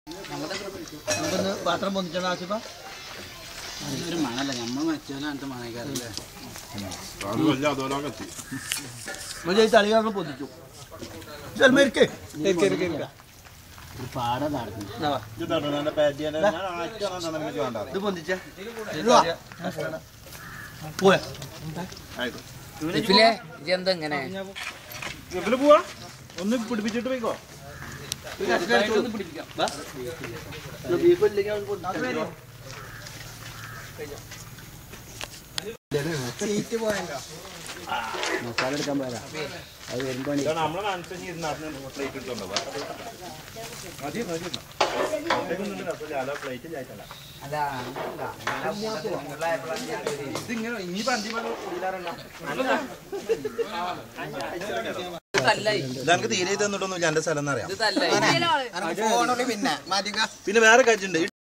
നമുക്കൊന്ന് പാത്രം പൊന്നിച്ചാൽ ആസിഫ ഒരു മണല്ല നമ്മൾ വെച്ചാലും അങ്ങനത്തെ മണക്കാറില്ലേ തളികാങ്ങൾ പൊന്നിച്ചു ഇത് പൊന്നിച്ച ഇതെന്തെങ്ങനെ പോവാ ഒന്ന് പിടിപ്പിച്ചിട്ട് പോയിക്കോ മസാല എടുക്കാൻ പോരാ അത് വരുമ്പോ തീരെ തന്നിട്ടൊന്നുമില്ല എന്റെ സ്ഥലം എന്നറിയാം പിന്നെ പിന്നെ വേറെ കാറ്റുണ്ട്